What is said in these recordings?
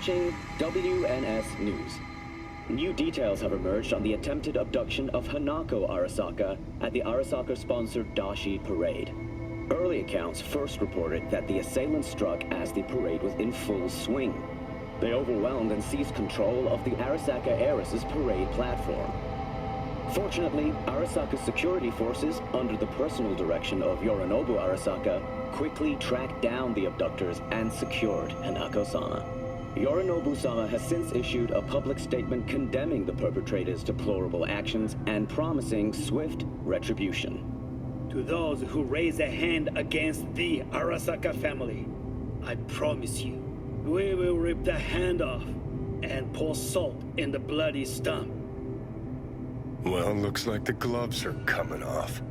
watching WNS News. New details have emerged on the attempted abduction of Hanako Arasaka at the Arasaka-sponsored Dashi Parade. Early accounts first reported that the assailants struck as the parade was in full swing. They overwhelmed and seized control of the Arasaka Heiress's parade platform. Fortunately, Arasaka's security forces, under the personal direction of Yorinobu Arasaka, quickly tracked down the abductors and secured Hanako-sama. Yorinobu-sama has since issued a public statement condemning the perpetrators' deplorable actions and promising swift retribution. To those who raise a hand against the Arasaka family, I promise you, we will rip the hand off and pour salt in the bloody stump. Well, looks like the gloves are coming off.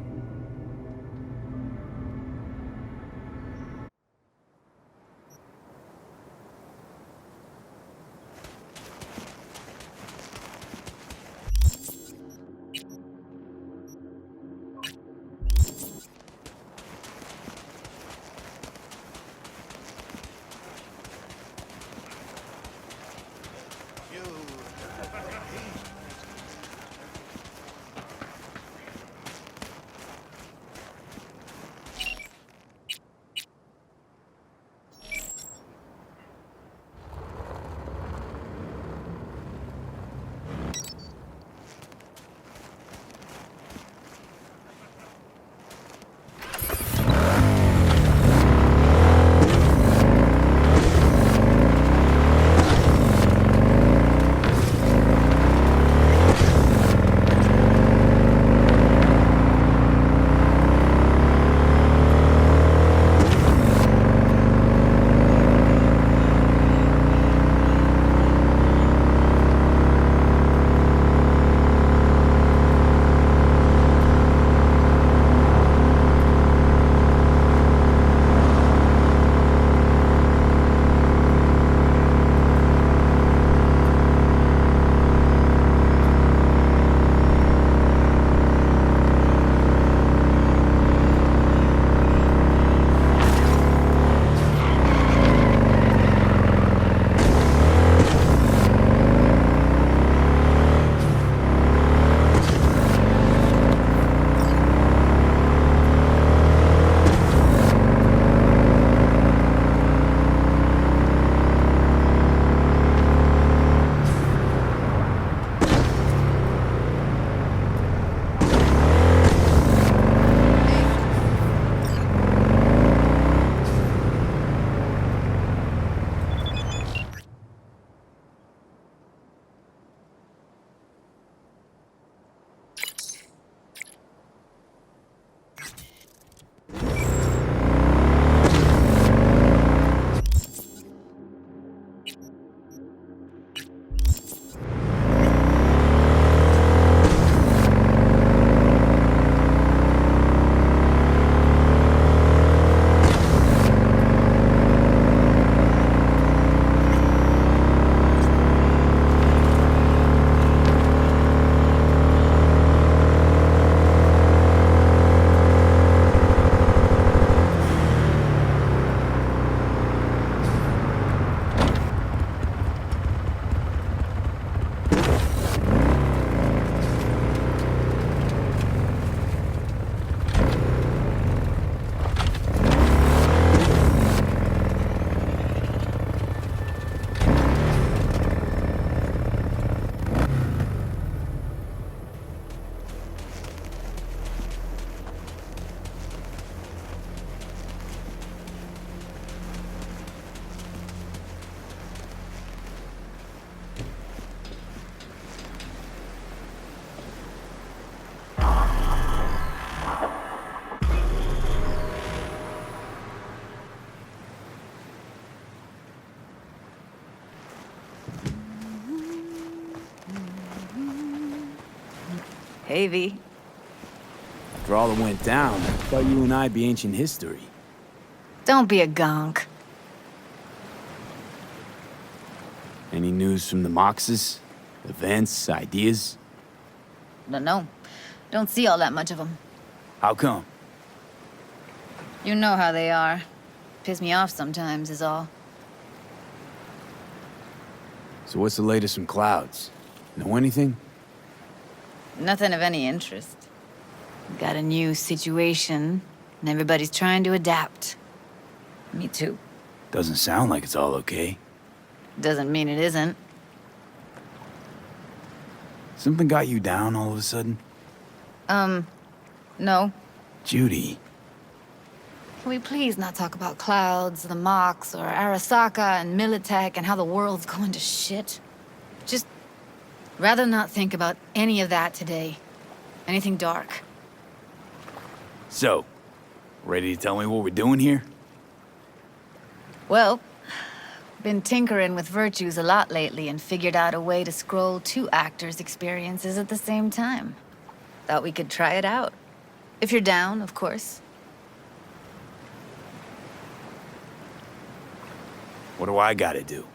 Hey, V. After all that went down, I thought you and I'd be ancient history. Don't be a gonk. Any news from the Moxes? Events, ideas? No. Don't see all that much of them. How come? You know how they are. Piss me off sometimes is all. So what's the latest from Clouds? Know anything? Nothing of any interest. Got a new situation, and everybody's trying to adapt. Me too. Doesn't sound like it's all okay. Doesn't mean it isn't. Something got you down all of a sudden? No. Judy. Can we please not talk about Clouds, the Mox, or Arasaka and Militech and how the world's going to shit? Just rather not think about any of that today. Anything dark. So, ready to tell me what we're doing here? Well, been tinkering with virtues a lot lately and figured out a way to scroll 2 actors' experiences at the same time. Thought we could try it out. If you're down, of course. What do I gotta do?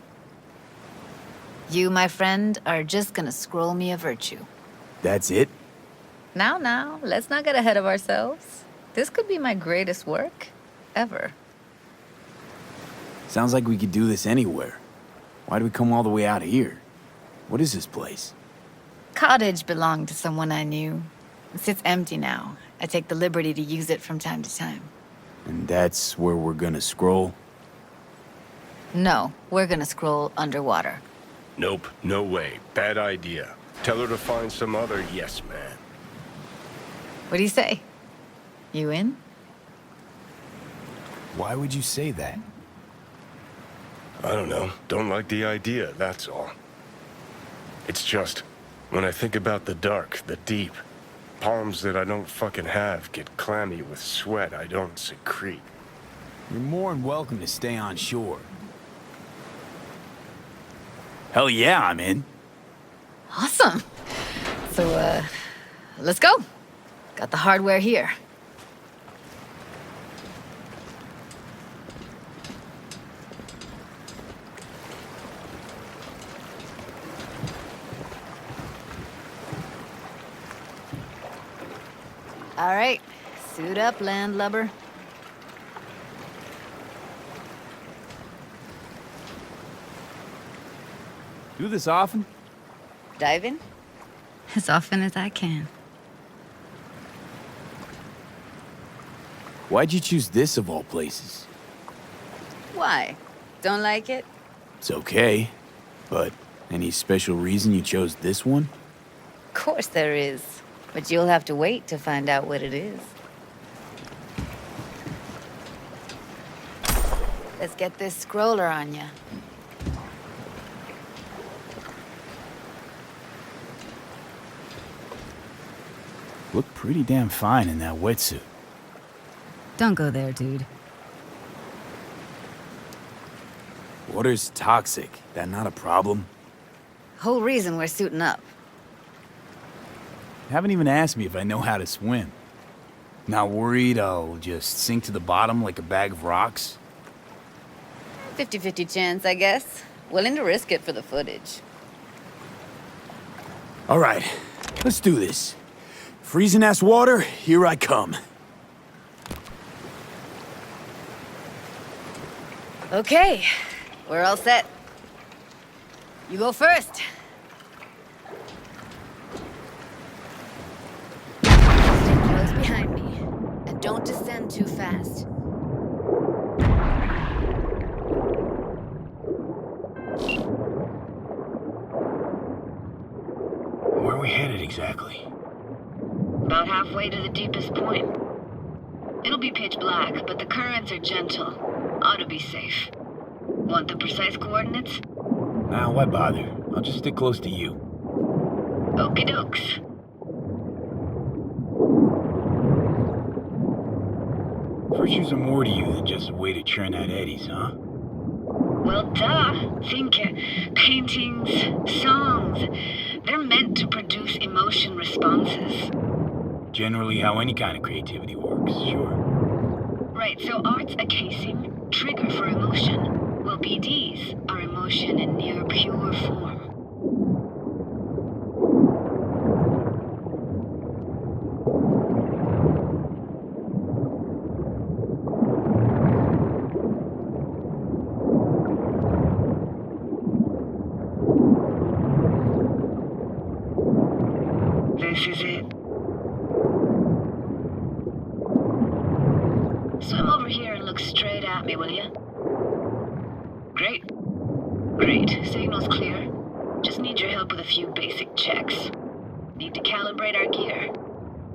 You, my friend, are just gonna scroll me a virtue. That's it? Now, let's not get ahead of ourselves. This could be my greatest work ever. Sounds like we could do this anywhere. Why do we come all the way out here? What is this place? Cottage belonged to someone I knew. It sits empty now. I take the liberty to use it from time to time. And that's where we're gonna scroll? No, we're gonna scroll underwater. Nope, no way. Bad idea. Tell her to find some other yes man. What do you say? You in? Why would you say that? I don't know. Don't like the idea, that's all. It's just, when I think about the dark, the deep, palms that I don't fucking have get clammy with sweat I don't secrete. You're more than welcome to stay on shore. Hell yeah, I'm in. Awesome. So, let's go. Got the hardware here. All right, suit up, landlubber. Do this often? Dive in? As often as I can. Why'd you choose this of all places? Why? Don't like it? It's okay, but any special reason you chose this one? Of course there is. But you'll have to wait to find out what it is. Let's get this scroller on ya. Look pretty damn fine in that wetsuit. Don't go there, dude. Water's toxic. That not a problem? Whole reason we're suiting up. Haven't even asked me if I know how to swim. Not worried I'll just sink to the bottom like a bag of rocks? 50-50 chance, I guess. Willing to risk it for the footage. All right, let's do this. Freezing-ass water, here I come. Okay, we're all set. You go first. Stay close behind me, and don't descend too fast. Where are we headed exactly? About halfway to the deepest point. It'll be pitch black, but the currents are gentle. Ought to be safe. Want the precise coordinates? Nah, why bother? I'll just stick close to you. Okie dokes. Virtues are more to you than just a way to churn out eddies, huh? Well, duh. Think paintings, songs. They're meant to produce emotion responses. Generally how any kind of creativity works, sure. Right, so art's a casing, trigger for emotion. Well, BDs are emotion in near pure form. This is it. Swim over here and look straight at me, will you? Great. Great. Signal's clear. Just need your help with a few basic checks. Need to calibrate our gear.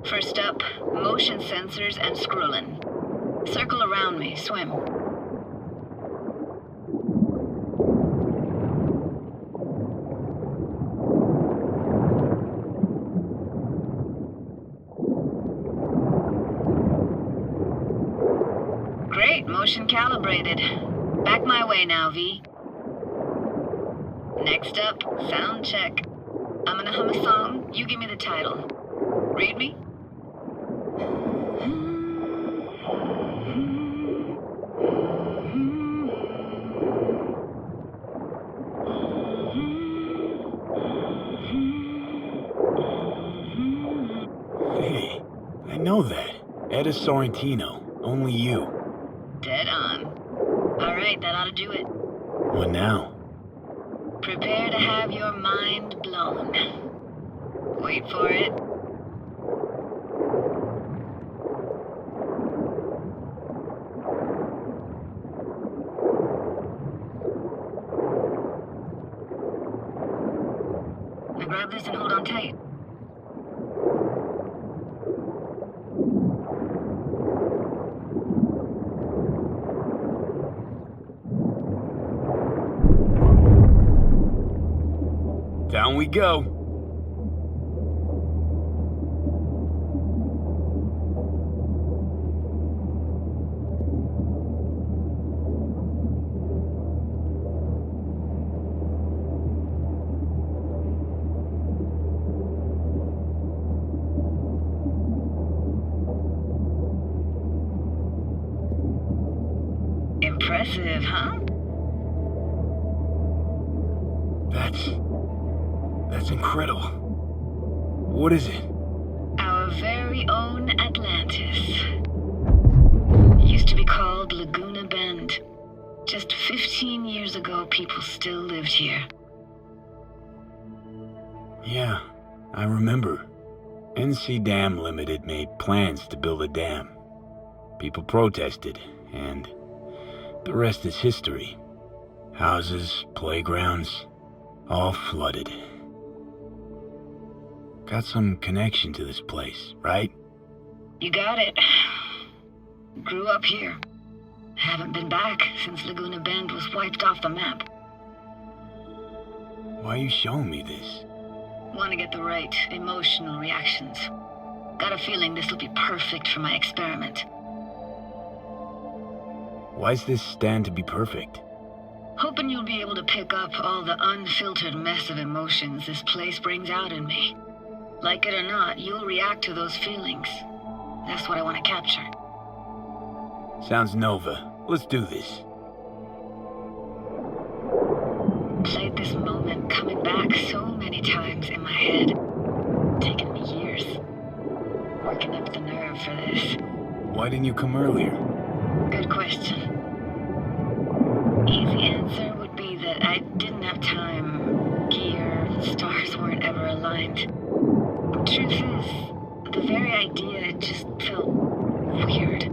First up, motion sensors and scrolling. Circle around me. Swim. Great. Motion calibrated. Back my way now, V. Next up, sound check. I'm gonna hum a song. You give me the title. Read me? Hey, I know that. Etta Sorrentino. Only you. Dead on. Alright, that ought to do it. What now? Prepare to have your mind blown. Wait for it. Now grab this and hold on tight. Down we go. Impressive, huh? That's incredible. What is it? Our very own Atlantis. Used to be called Laguna Bend. Just 15 years ago, people still lived here. Yeah, I remember. NC Dam Limited made plans to build a dam. People protested, and the rest is history. Houses, playgrounds, all flooded. Got some connection to this place, right? You got it. Grew up here. Haven't been back since Laguna Bend was wiped off the map. Why are you showing me this? Want to get the right emotional reactions. Got a feeling this will be perfect for my experiment. Why's this stand to be perfect? Hoping you'll be able to pick up all the unfiltered mess of emotions this place brings out in me. Like it or not, you'll react to those feelings. That's what I want to capture. Sounds Nova. Let's do this. Played this moment coming back so many times in my head. Taken me years. Working up the nerve for this. Why didn't you come earlier? Good question. Easy answer would be that I didn't have time. Gear, stars weren't ever aligned. Truth is, the very idea just felt weird.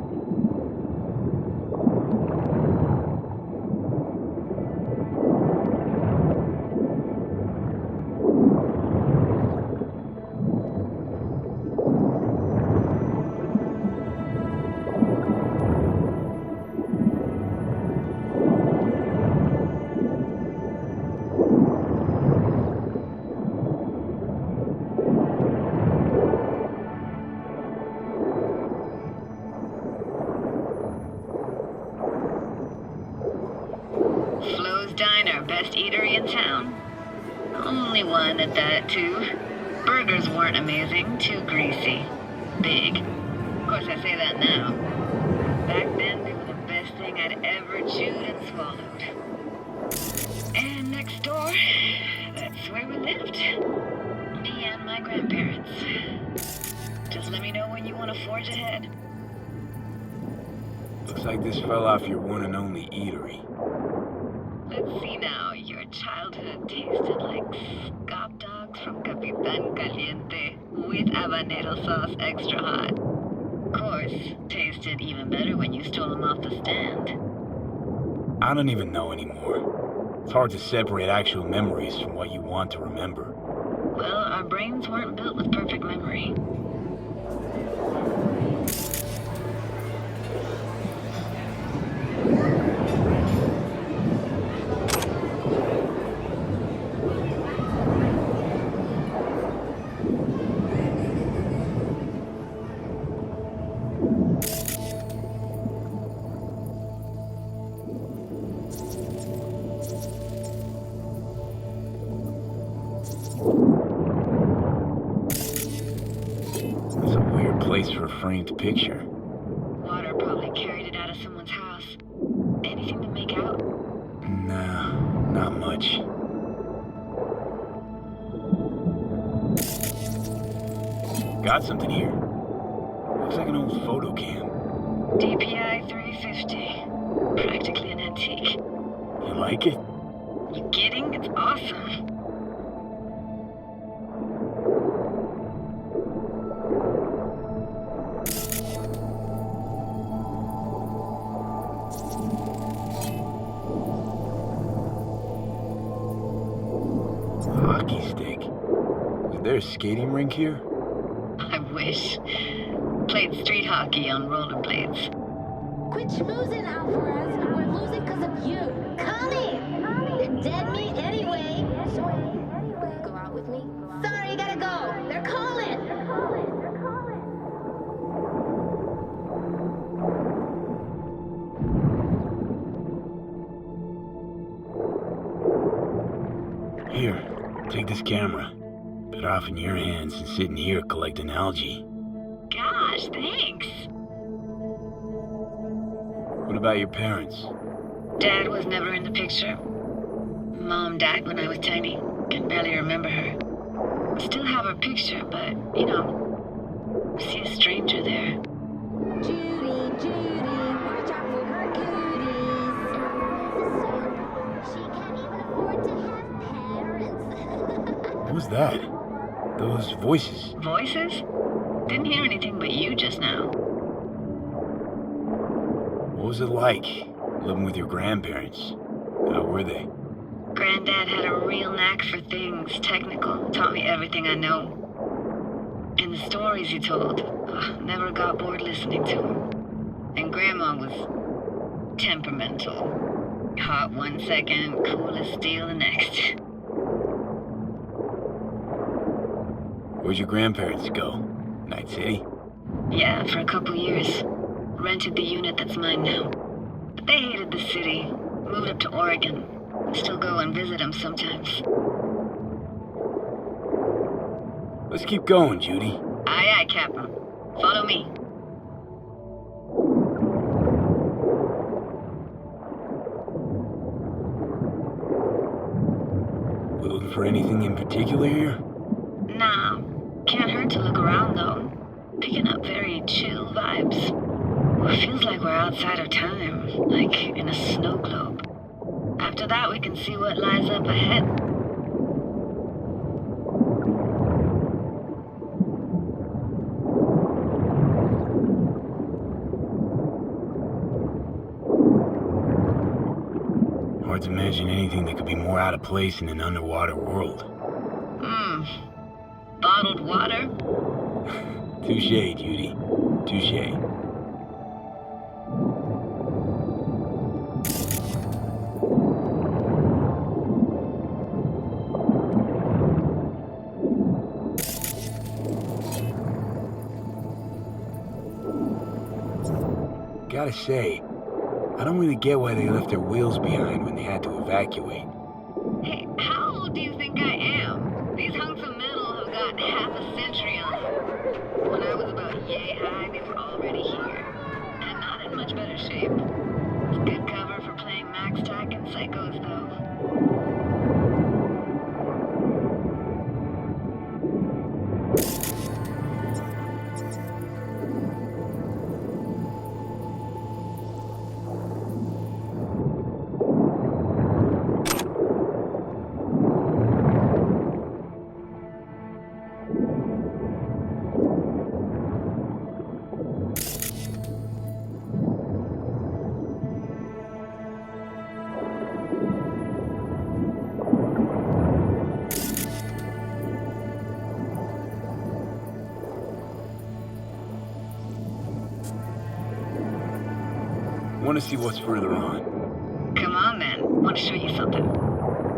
Best eatery in town. Only one at that, too. Burgers weren't amazing, too greasy. Big. Of course, I say that now. Back then, they were the best thing I'd ever chewed and swallowed. And next door, that's where we lived. Me and my grandparents. Just let me know when you want to forge ahead. Looks like this fell off your one and only eatery. Let's see now, your childhood tasted like scop dogs from Capitan Caliente. with habanero sauce extra hot. Of course, tasted even better when you stole them off the stand. I don't even know anymore. It's hard to separate actual memories from what you want to remember. Well, our brains weren't built with perfect memory. It's a weird place for a framed picture. Water probably carried it out of someone's house. Anything to make out? Nah, not much. Got something here. Looks like an old photo cam. DPI 350. Practically an antique. You like it? You kidding? It's awesome. Hockey stick. Is there a skating rink here? I wish. Played street hockey on rollerblades. Quit schmoozing, Alvarez. We're losing because of you. Come in. Dead meat anyway. Go out with me? Sorry, gotta go. They're calling. Here, take this camera. Better off in your hands than sitting here collecting algae. Gosh, thanks. What about your parents? Dad was never in the picture. Mom died when I was tiny. Can barely remember her. Still have her picture, but, you know, see a stranger there. Judy, watch out for her cooties. She can't even afford to have parents. What was that? Those voices. Voices? Didn't hear anything but you just now. What was it like, living with your grandparents? How were they? Granddad had a real knack for things technical. Taught me everything I know. And the stories he told, never got bored listening to them. And Grandma was temperamental. Hot one second, cool as steel the next. Where'd your grandparents go? Night City? Yeah, for a couple years. Rented the unit that's mine now. But they hated the city. Moved up to Oregon. Still go and visit them sometimes. Let's keep going, Judy. Aye, aye, Captain. Follow me. We looking for anything in particular here? Nah, can't hurt to look around though. Picking up very chill vibes. Feels like we're outside of time, like in a snow globe. After that, we can see what lies up ahead. Hard to imagine anything that could be more out of place in an underwater world. Bottled water? Touché, Judy. Touché. Gotta say, I don't really get why they left their wheels behind when they had to evacuate. Hey, how old do you think I am? These hunks of metal have got half a century on them. When I was about yay high, they were already here. And not in much better shape. It's good cover for playing Max Tack and Psychos, though. want to see what's further on. Come on, then. Want to show you something.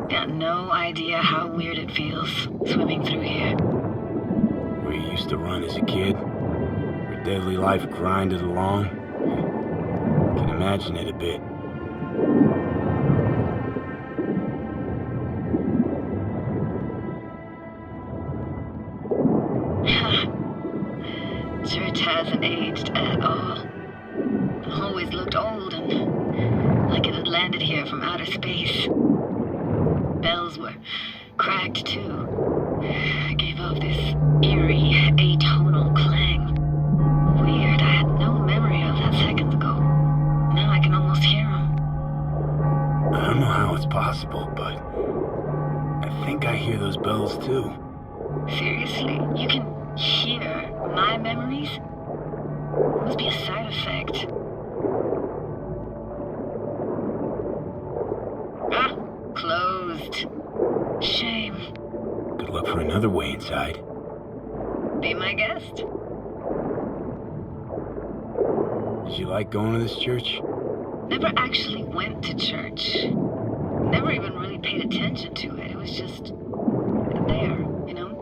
Got no idea how weird it feels, swimming through here. Where you used to run as a kid? Where daily life grinded along? Can imagine it a bit. Church hasn't aged at all. Always looked old and like it had landed here from outer space. Bells were cracked too. Gave off this eerie, atonal clang. Weird, I had no memory of that seconds ago. Now I can almost hear them. I don't know how it's possible, but I think I hear those bells too. Seriously, you can hear my memories? Must be a side effect. Ah, closed. Shame. Could look for another way inside. Be my guest. Did you like going to this church? Never actually went to church. Never even really paid attention to it. It was just there, you know?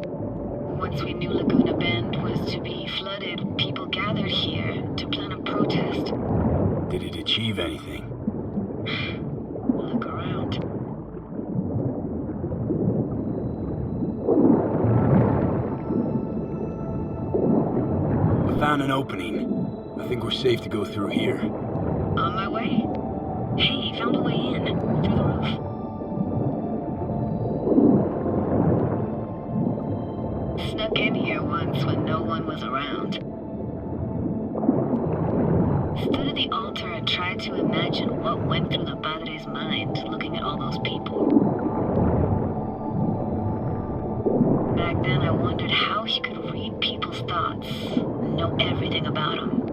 Once we knew Laguna Bend was to be flooded, people gathered here to plan a protest. Did it achieve anything? Look around. I found an opening. I think we're safe to go through here. On my way. Hey, found a way in. Through the roof. Snuck in here once when no one was around. Stood at the altar and tried to imagine what went through the padre's mind looking at all those people. Back then I wondered how he could read people's thoughts and know everything about them.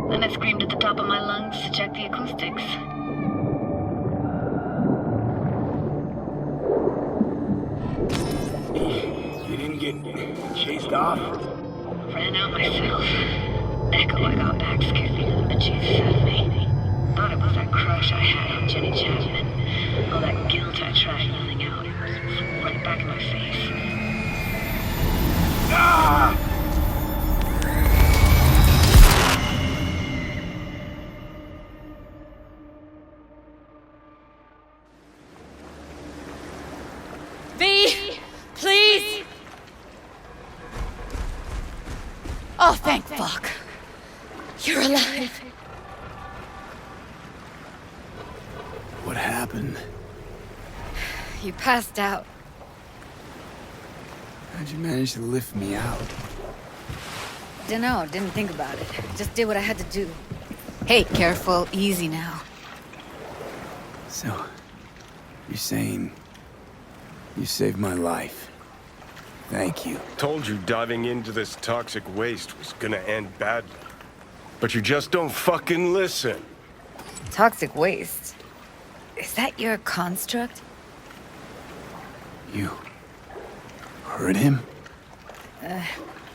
Then I screamed at the top of my lungs to check the acoustics. You didn't get chased off? Ran out myself. Echo I got back scared me to the bejesus out of me. Thought it was that crush I had on Jenny Chapman. All that guilt I tried yelling out. It was right back in my face. Ah! Please! Oh, thank fuck. You're alive. What happened? You passed out. How'd you manage to lift me out? Dunno, didn't think about it. Just did what I had to do. Hey, careful, easy now. So, you're saying you saved my life. Thank you. Told you diving into this toxic waste was gonna end badly. But you just don't fucking listen. Toxic waste? Is that your construct? You heard him?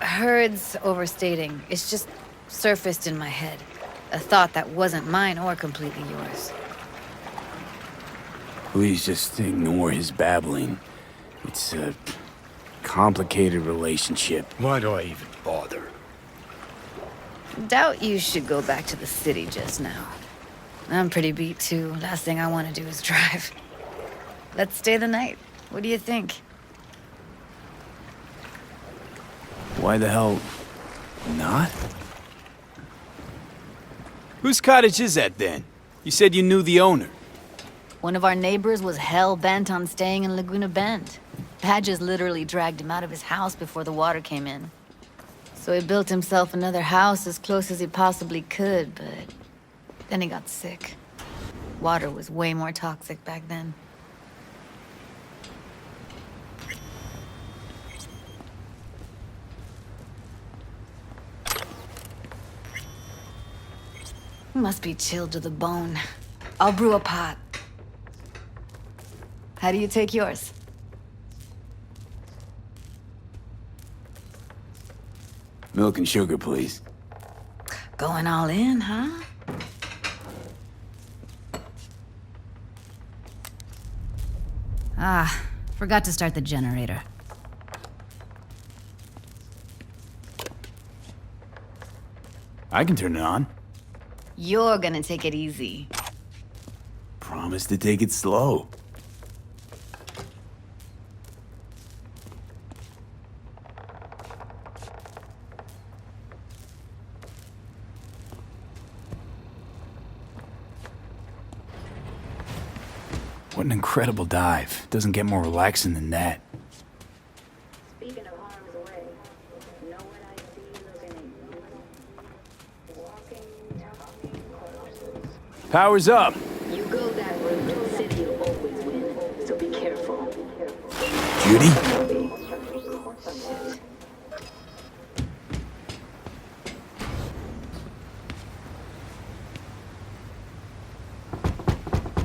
Heard's overstating. It's just surfaced in my head. A thought that wasn't mine or completely yours. Please just ignore his babbling. It's a complicated relationship. Why do I even bother? Doubt you should go back to the city just now. I'm pretty beat too. Last thing I want to do is drive. Let's stay the night. What do you think? Why the hell not? Whose cottage is that then? You said you knew the owner. One of our neighbors was hell-bent on staying in Laguna Bend. Badges literally dragged him out of his house before the water came in. So he built himself another house as close as he possibly could, but then he got sick. Water was way more toxic back then. Must be chilled to the bone. I'll brew a pot. How do you take yours? Milk and sugar, please. Going all in, huh? Ah, forgot to start the generator. I can turn it on. You're gonna take it easy. Promise to take it slow. What an incredible dive. Doesn't get more relaxing than that. Speaking of harm's way, know what I see looking at you? Walking, talking corpses. Power's up. You go that route, the city will always win, so be careful. Judy?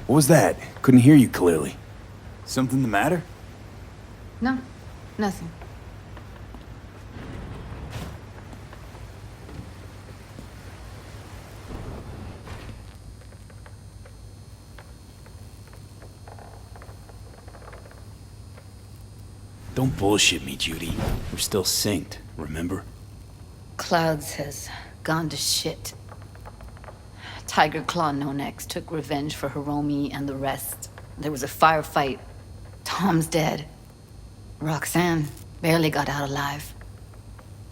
What was that? Couldn't hear you clearly. Something the matter? No, nothing. Don't bullshit me, Judy. We're still synced, remember? Clouds has gone to shit. Tiger Claw No Nex took revenge for Hiromi and the rest. There was a firefight. Tom's dead. Roxanne barely got out alive.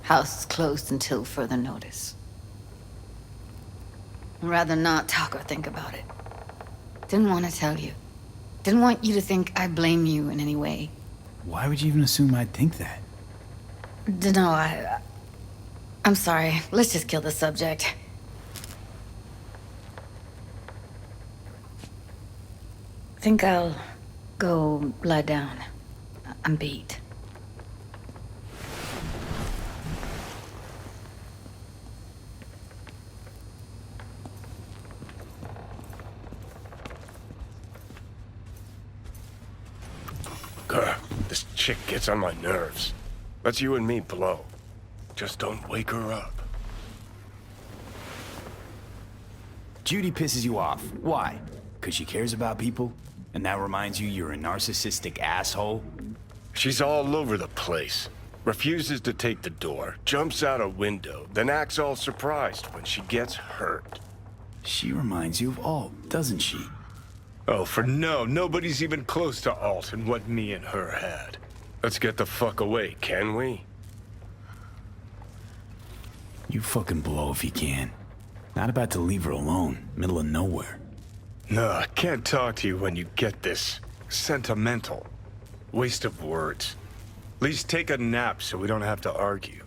House is closed until further notice. I'd rather not talk or think about it. Didn't want to tell you. Didn't want you to think I blame you in any way. Why would you even assume I'd think that? Dunno, I'm sorry. Let's just kill the subject. Think I'll go lie down. I'm beat. Grr, this chick gets on my nerves. Let's you and me blow. Just don't wake her up. Judy pisses you off. Why? Because she cares about people? And that reminds you you're a narcissistic asshole? She's all over the place. Refuses to take the door, jumps out a window, then acts all surprised when she gets hurt. She reminds you of Alt, doesn't she? Oh, for no, nobody's even close to Alt and what me and her had. Let's get the fuck away, can we? You fucking blow if you can. Not about to leave her alone, middle of nowhere. No, I can't talk to you when you get this sentimental. Waste of words. At least take a nap so we don't have to argue.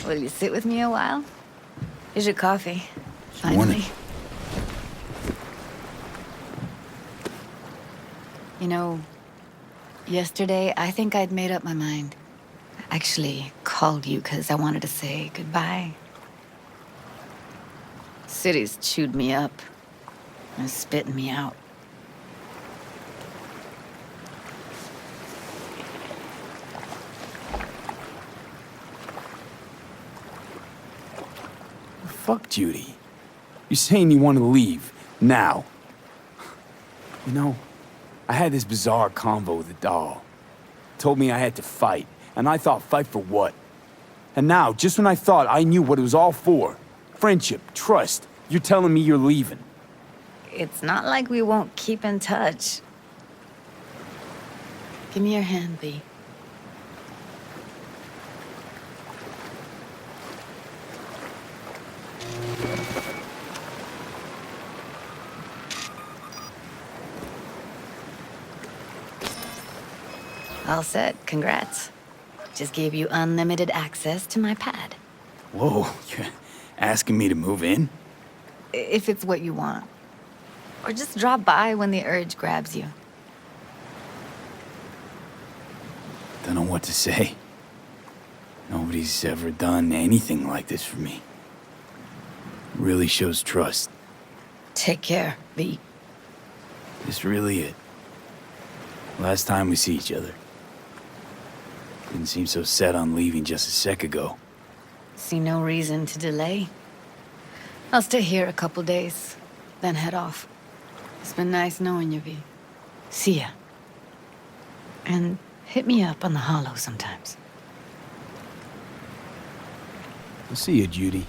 Will you sit with me a while? Here's your coffee. Morning. Finally. You know, yesterday I think I'd made up my mind. I actually called you because I wanted to say goodbye. City's chewed me up and spitting me out. Fuck Judy. You're saying you want to leave, now. You know, I had this bizarre convo with the doll. Told me I had to fight, and I thought, fight for what? And now, just when I thought I knew what it was all for, friendship, trust, you're telling me you're leaving. It's not like we won't keep in touch. Give me your hand, V. All set. Congrats. Just gave you unlimited access to my pad. Whoa, you're asking me to move in? If it's what you want. Or just drop by when the urge grabs you. Don't know what to say. Nobody's ever done anything like this for me. Really shows trust. Take care, V. This really it. Last time we see each other. Didn't seem so set on leaving just a sec ago. See no reason to delay. I'll stay here a couple days, then head off. It's been nice knowing you, V. See ya. And hit me up on the holo sometimes. I'll see you, Judy.